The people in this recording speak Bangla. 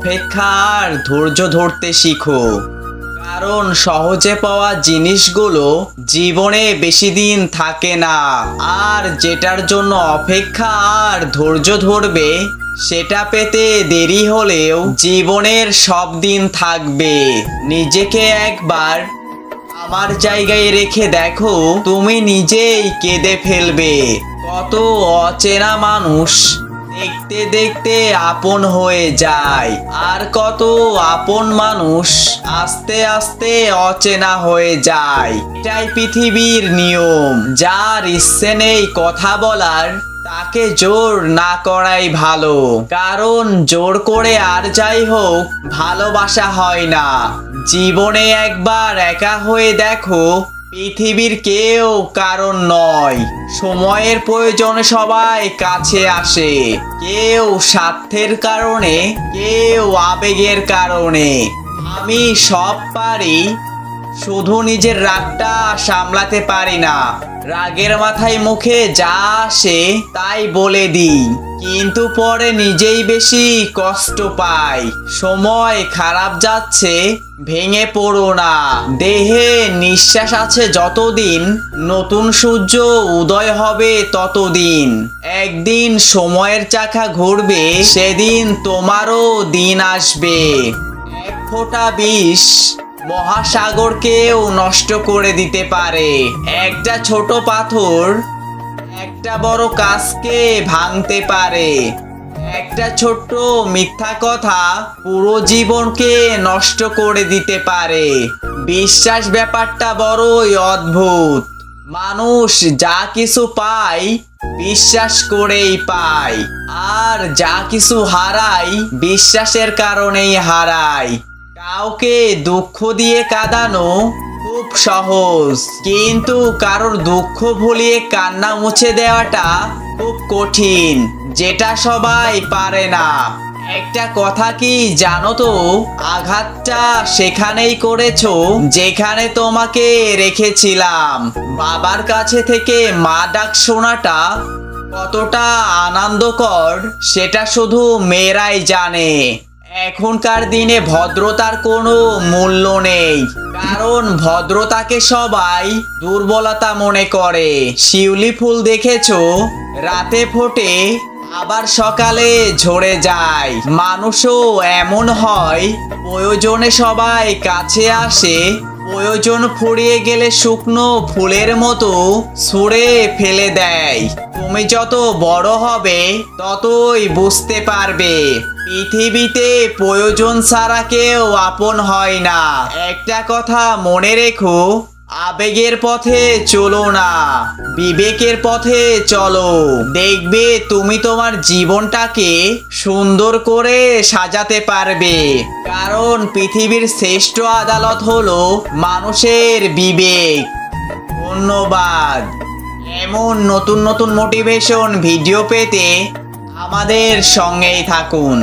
অপেক্ষা আর ধৈর্য ধরতে শিখো। কারণ সহজে পাওয়া জিনিসগুলো জীবনে বেশি দিন থাকে না, আর যেটার জন্য অপেক্ষা আর ধৈর্য ধরবে সেটা পেতে দেরি হলেও জীবনের সব দিন থাকবে। নিজেকে একবার আমার জায়গায় রেখে দেখো, তুমি নিজেই কেঁদে ফেলবে। কত অচেনা মানুষ দেখতে দেখতে আপন হয়ে যায়, আর কত আপন মানুষ আস্তে আস্তে অচেনা হয়ে যায়। এটাই পৃথিবীর নিয়ম। যার ইচ্ছে নেই কথা বলার তাকে জোর না করাই ভালো, কারণ জোর করে আর যাই হোক ভালোবাসা হয় না। জীবনে একবার একা হয়ে দেখো, পৃথিবীর কেউ কারণ নয়। সময়ের প্রয়োজনে সবাই কাছে আসে, কেউ স্বার্থের কারণে, কেউ আবেগের কারণে। আমি সব পারি, শুধু নিজের রাগটা সামলাতে পারি না। রাগের মাথায় মুখে যা আসে তাই বলে দিই, কিন্তু পরে নিজেই বেশি কষ্ট পাই। সময় খারাপ যাচ্ছে, ভেঙে পড়ো না। দেহে নিঃশ্বাস আছে যতদিন, নতুন সূর্য উদয় হবে ততদিন। একদিন সময়ের চাকা ঘুরবে, সেদিন তোমারও দিন আসবে। এক ফোঁটা বিষ মহাসাগরকেও নষ্ট করে দিতে পারে। একটা ছোট পাথর একটা বড় কাজকে ভাঙতে পারে। একটা ছোট্ট মিথ্যা কথা পুরো জীবনকে নষ্ট করে দিতে পারে। বিশ্বাস ব্যাপারটা বড়ই অদ্ভুত। মানুষ যা কিছু পায় বিশ্বাস করেই পায়, আর যা কিছু হারায় বিশ্বাসের কারণেই হারায়। কাউকে দুঃখ দিয়ে কাঁদানো খুব সহজ, কিন্তু কারোর দুঃখ ভুলিয়ে কান্না মুছে দেওয়াটা খুব কঠিন, যেটা সবাই পারে না। একটা কথা কি জানো তো, আঘাতটা সেখানেই করেছো যেখানে তোমাকে রেখেছিলাম। বাবার কাছে থেকে মা ডাক শোনাটা কতটা আনন্দকর সেটা শুধু মেয়েরাই জানে। এখনকার দিনে ভদ্রতার কোনো মূল্য নেই, কারণ ভদ্রতাকে সবাই দুর্বলতা মনে করে। শিউলি ফুল দেখেছো, রাতে ফোটে আবার সকালে ঝরে যায়। মানুষও এমন হয়, প্রয়োজনে সবাই কাছে আসে, প্রয়োজন ফুরিয়ে গেলে শুকনো ফুলের মতো ছুঁড়ে ফেলে দেয়। তুমি যত বড় হবে ততই বুঝতে পারবে, পৃথিবীতে প্রয়োজন ছাড়া কেউ আপন হয় না। একটা কথা মনে রেখো, আবেগের পথে চলো না, বিবেকের পথে চলো। দেখবে তুমি তোমার জীবনটাকে সুন্দর করে সাজাতে পারবে, কারণ পৃথিবীর শ্রেষ্ঠ আদালত হলো মানুষের বিবেক। ধন্যবাদ। এমন নতুন নতুন মোটিভেশন ভিডিও পেতে আমাদের সঙ্গেই থাকুন।